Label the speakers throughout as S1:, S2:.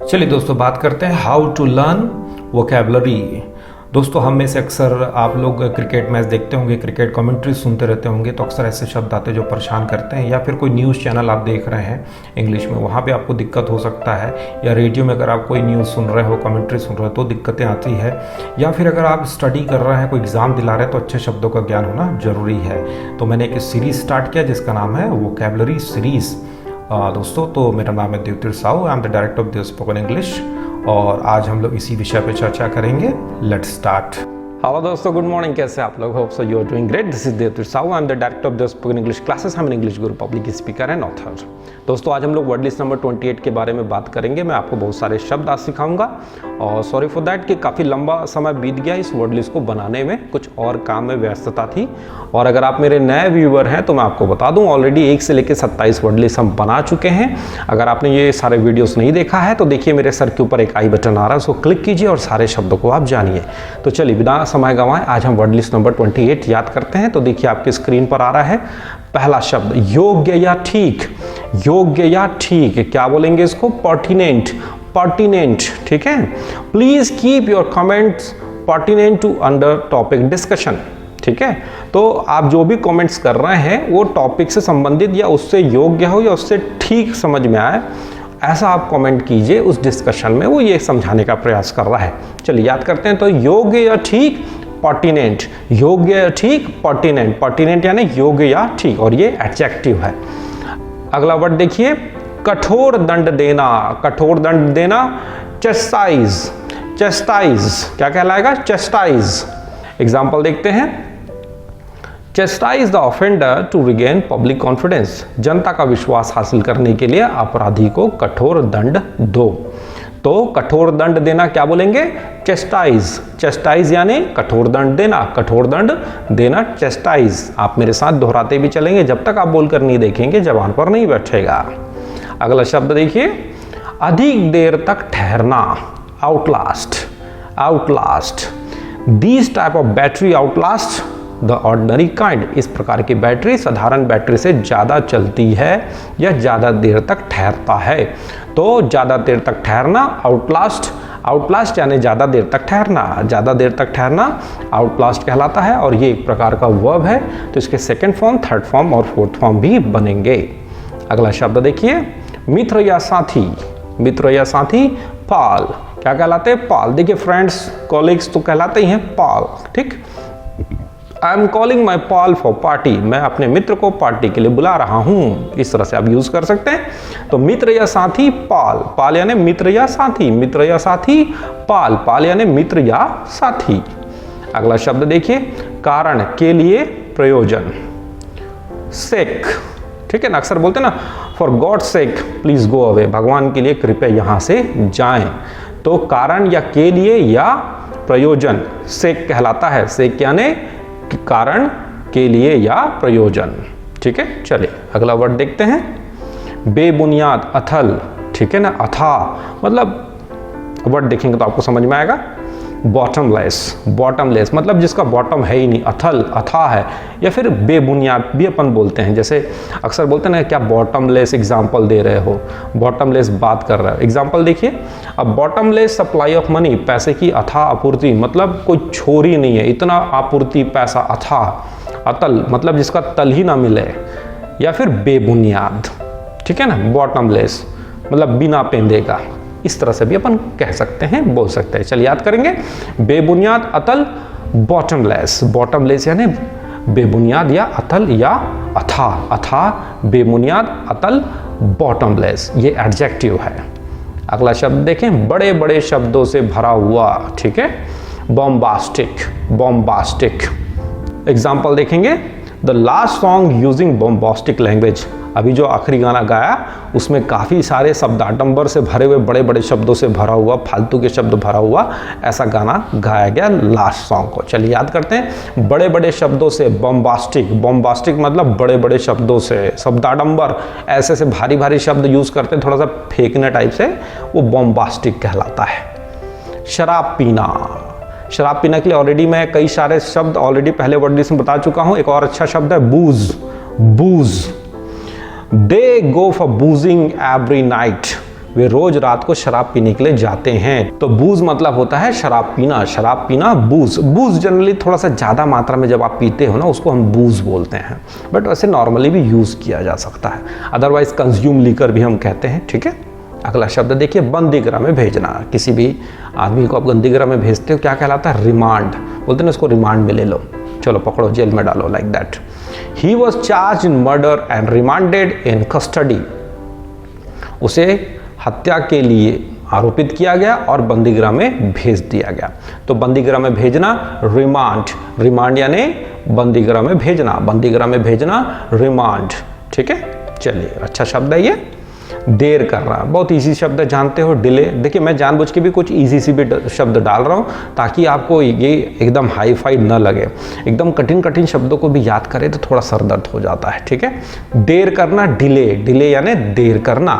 S1: चलिए दोस्तों बात करते हैं हाउ टू लर्न वोकैबुलरी। दोस्तों हम में से अक्सर आप लोग क्रिकेट मैच देखते होंगे, क्रिकेट कमेंट्री सुनते रहते होंगे, तो अक्सर ऐसे शब्द आते हैं जो परेशान करते हैं। या फिर कोई न्यूज़ चैनल आप देख रहे हैं इंग्लिश में, वहाँ पे आपको दिक्कत हो सकता है। या रेडियो में अगर आप कोई न्यूज़ सुन रहे हो, कमेंट्री सुन रहे हो तो दिक्कतें आती है। या फिर अगर आप स्टडी कर रहे हैं, कोई एग्ज़ाम दिला रहे हैं, तो अच्छे शब्दों का ज्ञान होना ज़रूरी है। तो मैंने एक सीरीज़ स्टार्ट किया जिसका नाम है वोकैबुलरी सीरीज़। दोस्तों तो मेरा नाम है Devtirtha Sahu, I am the director of the spoken English, और आज हम लोग इसी विषय पे चर्चा करेंगे। Let's start.
S2: हेलो दोस्तों, गुड मॉर्निंग। कैसे आप लोग? Hope so you are doing great. This is Devtirtha Sahu, I am the director of the spoken English classes. हम English guru, public speaker and author. दोस्तों आज हम लोग वर्ड लिस्ट नंबर 28 के बारे में बात करेंगे। मैं आपको बहुत सारे शब्द आज सिखाऊंगा, और सॉरी फॉर दैट कि काफ़ी लंबा समय बीत गया इस वर्ड लिस्ट को बनाने में, कुछ और काम में व्यस्तता थी। और अगर आप मेरे नए व्यूअर हैं तो मैं आपको बता दूं, ऑलरेडी 1 से लेकर 27 वर्ड लिस्ट हम बना चुके हैं। अगर आपने ये सारे वीडियोस नहीं देखा है तो देखिए, मेरे सर के ऊपर एक आई बटन आ रहा है, उसको क्लिक कीजिए और सारे शब्दों को आप जानिए। तो चलिए बिना समय गंवाए आज हम वर्ड लिस्ट नंबर 28 याद करते हैं। तो देखिए आपकी स्क्रीन पर आ रहा है पहला शब्द, योग्य या ठीक। योग्य या ठीक, क्या बोलेंगे इसको? पर्टिनेंट। पर्टिनेंट, ठीक है। Please keep your comments pertinent to under topic discussion, ठीक है। तो आप जो भी कमेंट्स कर रहे हैं वो टॉपिक से संबंधित या उससे योग्य हो या उससे ठीक समझ में आए, ऐसा आप कमेंट कीजिए उस डिस्कशन में। वो ये समझाने का प्रयास कर रहा है। चलिए याद करते हैं। तो योग्य या ठीक, पर्टिनेंट। योग्य या ठीक, पर्टिनेंट। पर्टिनेंट यानी योग्य या ठीक, और ये एडजेक्टिव है। अगला वर्ड देखिए, कठोर दंड देना। कठोर दंड देना, चेस्टाइज। चेस्टाइज क्या कहलाएगा? चेस्टाइज। एग्जाम्पल देखते हैं। Chastise the offender to regain public confidence. जनता का विश्वास हासिल करने के लिए अपराधी को कठोर दंड दो। तो कठोर दंड देना क्या बोलेंगे? चेस्टाइज। चेस्टाइज यानी कठोर दंड देना। कठोर दंड देना, चेस्टाइज। आप मेरे साथ दोहराते भी चलेंगे, जब तक आप बोलकर नहीं देखेंगे जबान पर नहीं बैठेगा। अगला शब्द देखिए, अधिक देर तक ठहरना। Outlast. Outlast. These type of battery Outlast the ordinary kind. इस प्रकार की बैटरी साधारण बैटरी से ज़्यादा चलती है या ज़्यादा देर तक ठहरता है। तो ज़्यादा देर तक ठहरना, आउटलास्ट। आउटलास्ट यानी ज़्यादा देर तक ठहरना। ज़्यादा देर तक ठहरना आउटलास्ट कहलाता है, और ये एक प्रकार का वर्ब है। तो इसके सेकेंड फॉर्म, थर्ड फॉर्म और फोर्थ फॉर्म भी बनेंगे। अगला शब्द देखिए, मित्र या साथी। मित्र या साथी, पाल। क्या कहलाते हैं? पाल। देखिए फ्रेंड्स, कॉलीग्स तो कहलाते ही हैं पाल, ठीक। I am calling my Pal for party. मैं अपने मित्र को पार्टी के लिए बुला रहा हूँ। इस तरह से आप यूज कर सकते हैं। तो मित्र या साथी, पाल। पाल यानी मित्र या साथी। मित्र या साथी, पाल। पाल यानी मित्र या साथी। अगला शब्द देखिए, कारण के लिए, प्रयोजन। सेक, ठीक है ना। अक्सर बोलते हैं ना, for God sake please go away. भगवान के लिए कृपया यहां से जाएं। तो कारण या के लिए या प्रयोजन सेक कहलाता है। सेक यानी कारण के लिए या प्रयोजन, ठीक है। चलिए अगला वर्ड देखते हैं, बेबुनियाद, अथल, ठीक है ना। अथा मतलब वर्ड देखेंगे तो आपको समझ में आएगा। बॉटमलेस। बॉटमलेस मतलब जिसका बॉटम है ही नहीं। अथल, अथा है। या फिर बेबुनियाद भी अपन बोलते हैं। जैसे अक्सर बोलते हैं ना, क्या बॉटमलेस एग्जाम्पल दे रहे हो, बॉटमलेस बात कर रहे हो। एग्जाम्पल देखिए, अब बॉटमलेस सप्लाई ऑफ मनी, पैसे की अथा आपूर्ति, मतलब कोई छोरी नहीं है, इतना आपूर्ति पैसा। अथा, अतल मतलब जिसका तल ही ना मिले। या फिर बेबुनियाद, ठीक है ना। बॉटमलेस मतलब बिना पेंदे का। इस तरह से भी अपन कह सकते हैं, बोल सकते हैं। चलिए याद करेंगे, बेबुनियाद, अतल, बॉटमलेस। बॉटमलेस यानी बेबुनियाद या अतल या अथा। अथा, बेबुनियाद, अतल, बॉटमलेस, ये एडजेक्टिव है। अगला शब्द देखें, बड़े बड़े शब्दों से भरा हुआ, ठीक है। बॉम्बास्टिक। बॉम्बास्टिक। एग्जाम्पल देखेंगे, the last song using bombastic language. अभी जो आखिरी गाना गाया उसमें काफ़ी सारे शब्दाडंबर से भरे हुए, बड़े बड़े शब्दों से भरा हुआ, फालतू के शब्द भरा हुआ ऐसा गाना गाया गया लास्ट सॉन्ग को। चलिए याद करते हैं, बड़े बड़े शब्दों से, बॉम्बास्टिक। बॉम्बास्टिक मतलब बड़े बड़े शब्दों से, शब्दाडंबर, ऐसे से भारी भारी शब्द यूज करते हैं, थोड़ा सा फेंकने टाइप से, वो बॉम्बास्टिक कहलाता है। शराब पीना। शराब पीने के लिए ऑलरेडी मैं कई सारे शब्द ऑलरेडी पहले वर्ड लिस्ट में बता चुका हूं। एक और अच्छा शब्द है booze. Booze, they go for boozing every night. वे रोज रात को शराब पीने के लिए जाते हैं। तो बूज मतलब होता है शराब पीना, शराब पीना बूज। बूज जनरली थोड़ा सा ज़्यादा मात्रा में जब आप पीते हो ना, उसको हम बूज बोलते हैं, बट वैसे नॉर्मली भी यूज़ किया जा सकता है। अदरवाइज कंज्यूम लीकर भी हम कहते हैं, ठीक है। अगला शब्द देखिए, बंदीगृह में भेजना। किसी भी आदमी को आप बंदीगृह में भेजते हो, क्या कहलाता है? रिमांड बोलते हैं, उसको रिमांड में ले लो, चलो पकड़ो, जेल में डालो, like that. He was charge in murder and remanded in custody. उसे हत्या के लिए आरोपित किया गया और बंदीगृह में भेज दिया गया। तो बंदीगृह में भेजना, रिमांड, रिमांड यानी बंदीगृह में भेजना, बंदीगृह में भेजना, रिमांड, ठीक है। चलिए, अच्छा शब्द है ये। देर करना, बहुत इजी शब्द है, जानते हो, डिले। देखिए मैं जानबूझ के भी कुछ इजी सी भी शब्द डाल रहा हूँ ताकि आपको ये एकदम हाई फाई न लगे। एकदम कठिन कठिन शब्दों को भी याद करें तो थोड़ा सर दर्द हो जाता है, ठीक है। देर करना, डिले, डिले यानी देर करना।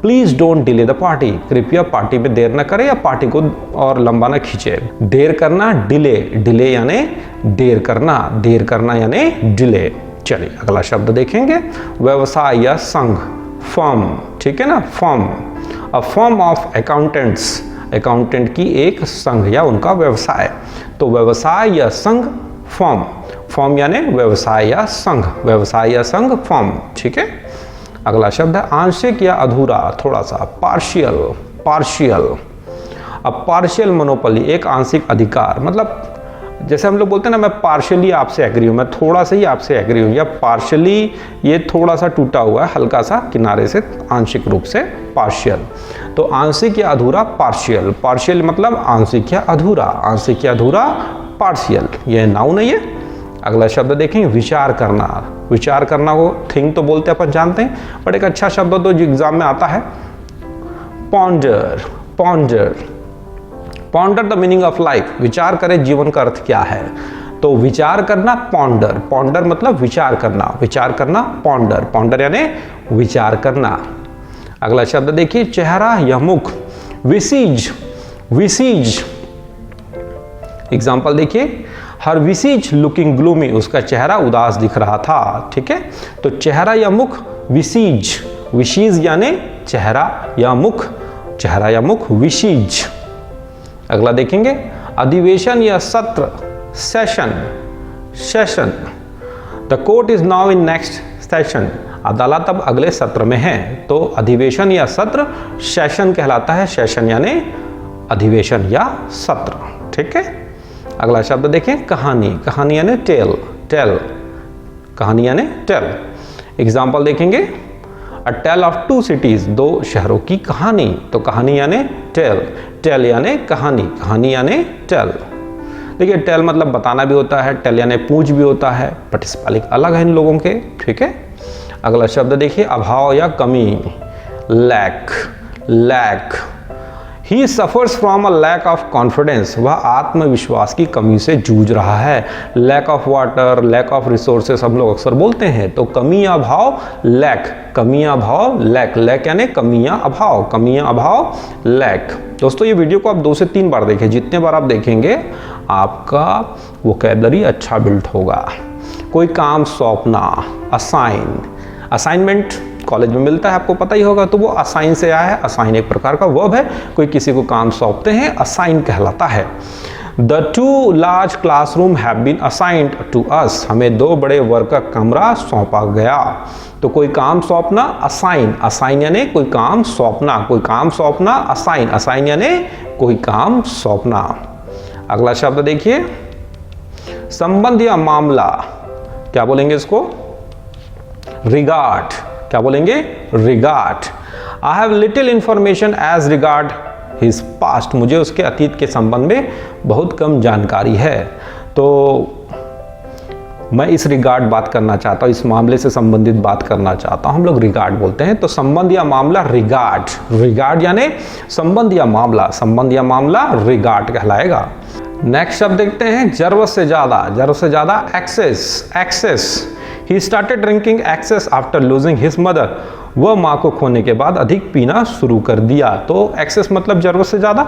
S2: Please don't delay the party, कृपया पार्टी में देर न करें या पार्टी को और लंबा न खींचे। देर करना, डिले, डिले यानी देर करना, देर करना यानी डिले। चलिए अगला शब्द देखेंगे, व्यवसाय या संघ, फर्म, ठीक है ना, firm. A firm of accountants, accountant की एक संघ या उनका व्यवसाय। तो व्यवसाय या संघ, फर्म, फर्म यानी व्यवसाय या संघ, व्यवसाय या संघ, फर्म, ठीक है। अगला शब्द है आंशिक या अधूरा, थोड़ा सा, पार्शियल, पार्शियल। अब पार्शियल मोनोपोली, एक आंशिक अधिकार, मतलब जैसे हम लोग बोलते हैं ना, मैं पार्शियली आपसे एग्री हूँ, मैं थोड़ा सा ही आपसे एग्री हूँ, या पार्शियली ये थोड़ा सा टूटा हुआ है, हल्का सा किनारे से, आंशिक रूप से, पार्शियल। तो आंशिक या अधूरा, पार्शियल, पार्शियल मतलब आंशिक या अधूरा, आंशिक या अधूरा, पार्शियल, ये नाउन है ये। अगला शब्द देखें, विचार करना। विचार करना को थिंक तो बोलते हैं, अपन जानते हैं, बट एक अच्छा शब्द तो जो एग्जाम में आता है, ponder, ponder, ponder the meaning of life, विचार करें जीवन का अर्थ क्या है। तो विचार करना, पॉन्डर, पॉन्डर मतलब विचार करना, विचार करना, पॉन्डर, पॉन्डर यानी विचार करना। अगला शब्द देखिए, चेहरा या मुख, विसीज, विसीज। एग्जाम्पल देखिए, हर विसीज लुकिंग ग्लूमी, उसका चेहरा उदास दिख रहा था, ठीक है। तो चेहरा या मुख, विसीज, विसीज यानी चेहरा या मुख, चेहरा या मुख, विसीज। अगला देखेंगे, अधिवेशन या सत्र, session, session. The court is now in next session, अदालत अब अगले सत्र में है। तो अधिवेशन या सत्र, सेशन कहलाता है, सेशन यानी अधिवेशन या सत्र, ठीक है। अगला शब्द देखें, कहानी, कहानी यानी टेल, टेल, कहानी यानी टेल। एग्जाम्पल देखेंगे, अ टेल ऑफ टू सिटीज, दो शहरों की कहानी। तो कहानी यानी टेल, टेल यानी कहानी, कहानी यानी टेल। देखिए टेल मतलब बताना भी होता है, टेल यानी पूछ भी होता है, बट स्पेलिंग अलग है इन लोगों के, ठीक है। अगला शब्द देखिए, अभाव या कमी, lack, lack. He suffers from a lack of confidence, वह आत्मविश्वास की कमी से जूझ रहा है। Lack of water, lack of resources हम लोग अक्सर बोलते हैं। तो कमी या अभाव, लैक, कमी या अभाव, लैक, लैक यानी कमी या अभाव, कमी या अभाव, लैक। दोस्तों ये वीडियो को आप 2 से 3 बार देखें, जितने बार आप देखेंगे आपका वोकैबुलरी अच्छा बिल्ड होगा। कोई काम सौंपना, असाइन, असाइनमेंट कॉलेज में मिलता है, आपको पता ही होगा, तो वो असाइन से आया है। असाइन एक प्रकार का वर्ब है, कोई किसी को काम सौंपते हैं, असाइन कहलाता है। The 2 large classroom have been assigned to us, हमें 2 बड़े वर्ग का कमरा सौंपा गया। तो कोई काम सौंपना, असाइन, असाइन यानी कोई काम सौंपना, कोई काम सौंपना, असाइन, असाइन यानी कोई काम सौंपना। अगला शब्द देखिए, संबंध या मामला, क्या बोलेंगे इसको, रिगार्ड, क्या बोलेंगे, regard. I have little information as regard his past, मुझे उसके अतीत के संबंध में बहुत कम जानकारी है। तो मैं इस रिगार्ड बात करना चाहता हूँ, इस मामले से संबंधित बात करना चाहता हूँ, हम लोग रिगार्ड बोलते हैं। तो संबंध या मामला, रिगार्ड, रिगार्ड यानी संबंध या मामला, संबंध या मामला, रिगार्ड कहलाएगा। नेक्स्ट शब्द देखते हैं, जरूरत से ज्यादा, जरूरत से ज्यादा, excess, excess. He started drinking excess after losing his mother, वह माँ को खोने के बाद अधिक पीना शुरू कर दिया। तो एक्सेस मतलब जरूरत से ज्यादा,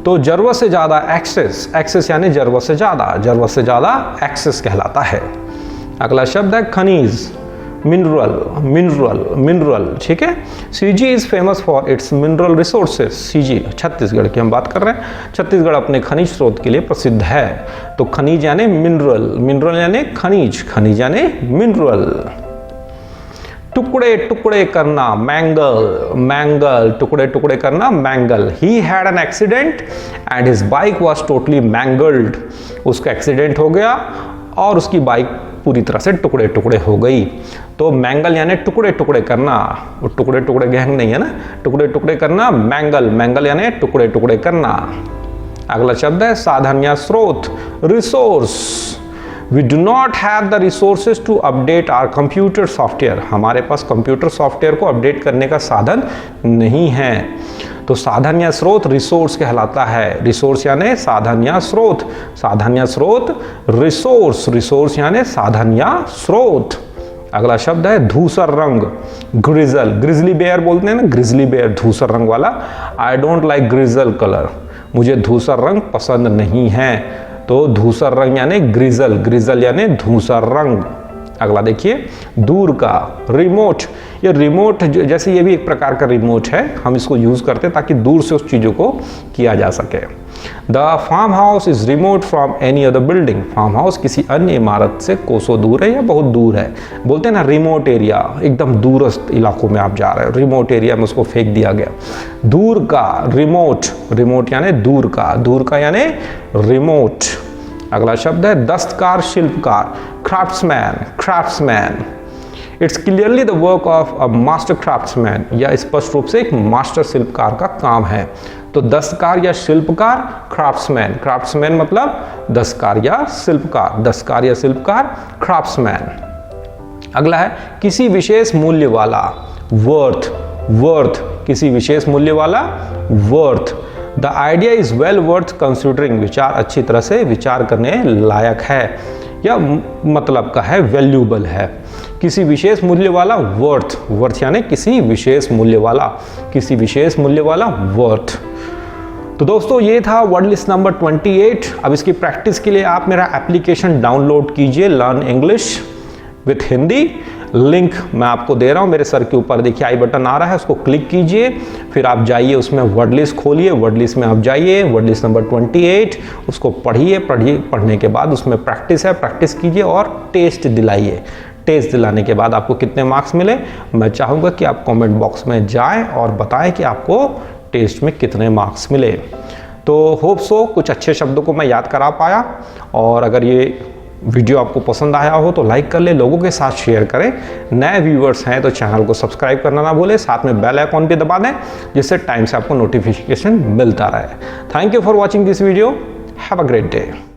S2: तो जरूरत से ज्यादा एक्सेस, एक्सेस यानी जरूरत से ज्यादा, जरूरत से ज्यादा एक्सेस कहलाता है। अगला शब्द है खनिज, मिनरल, ठीक है। CG is famous for its mineral resources. CG Chhattisgarh की हम बात कर रहे हैं। छत्तीसगढ़ अपने खनिज स्रोत के लिए प्रसिद्ध है। तो खनिज यानी मिनरल यानी खनिज यानी मिनरल। टुकड़े टुकड़े करना, मैंगल, टुकड़े टुकड़े करना, mangle. He had an accident and his bike was totally mangled. उसका एक्सीडेंट हो गया और उसकी बाइक पूरी तरह से टुकड़े टुकड़े हो गई। तो मैंगल यानी टुकड़े टुकड़े करना, वो टुकड़े टुकड़े गैंग नहीं है ना, टुकड़े टुकड़े करना, मैंगल यानी टुकड़े टुकड़े करना। अगला शब्द है साधन या स्रोत, resource. We do not have the resources to update our computer software. हमारे पास कंप्यूटर सॉफ्टवेयर को अपडेट करने का साधन नहीं है। तो साधन या स्रोत रिसोर्स कहलाता है। रिसोर्स यानी साधन या स्रोत, साधन या स्रोत रिसोर्स यानी साधन या स्रोत। अगला शब्द है धूसर रंग, ग्रिजली बेयर बोलते हैं ना, ग्रिजली बेयर, धूसर रंग वाला। आई डोंट लाइक ग्रिजल कलर, मुझे धूसर रंग पसंद नहीं है। तो धूसर रंग यानी ग्रिजल यानी धूसर रंग। अगला देखिए दूर का, रिमोट। ये रिमोट जैसे ये भी एक प्रकार का रिमोट है, हम इसको यूज करते हैं ताकि दूर से उस चीजों को किया जा सके। The farm house is remote from any other building. Farm house किसी अन्य इमारत से कोसों दूर है या बहुत दूर है। बोलते हैं ना रिमोट एरिया, एकदम दूरस्थ इलाकों में आप जा रहे हो, रिमोट एरिया में उसको फेंक दिया गया। दूर का, रिमोट यानी दूर का यानी रिमोट। अगला शब्द है दस्तकार, शिल्पकार, craftsman. It's clearly the work of a master craftsman. यह स्पष्ट रूप से एक मास्टर शिल्पकार का काम है। तो दस्तकार या शिल्पकार, क्राफ्ट्समैन मतलब दस्तकार या शिल्पकार, क्राफ्ट्समैन। अगला है किसी विशेष मूल्य वाला, वर्थ, किसी विशेष मूल्य वाला, worth. The idea is well worth considering. विचार अच्छी तरह से विचार करने लायक है या मतलब का है, वैल्यूबल है। किसी विशेष मूल्य वाला, वर्थ यानी किसी विशेष मूल्य वाला, वर्थ। तो दोस्तों ये था वर्ड लिस्ट नंबर 28। अब इसकी प्रैक्टिस के लिए आप मेरा एप्लीकेशन डाउनलोड कीजिए, learn English with Hindi. Link मैं आपको दे रहा हूं, मेरे सर के ऊपर देखिए आई बटन आ रहा है, उसको क्लिक कीजिए, फिर आप जाइए उसमें वर्ड लिस्ट खोलिए, वर्ड लिस्ट में आप जाइए, वर्ड लिस्ट नंबर 28 उसको पढ़िए, पढ़ने के बाद उसमें प्रैक्टिस कीजिए और टेस्ट दिलाइए। टेस्ट दिलाने के बाद आपको कितने मार्क्स मिले, मैं चाहूँगा कि आप कमेंट बॉक्स में जाएं और बताएं कि आपको टेस्ट में कितने मार्क्स मिले। तो होप सो कुछ अच्छे शब्दों को मैं याद करा पाया। और अगर ये वीडियो आपको पसंद आया हो तो लाइक कर ले, लोगों के साथ शेयर करें। नए व्यूवर्स हैं तो चैनल को सब्सक्राइब करना ना भूलें, साथ में बेल आइकॉन भी दबा दें जिससे टाइम से आपको नोटिफिकेशन मिलता रहे। Thank you for watching this video. Have a great day.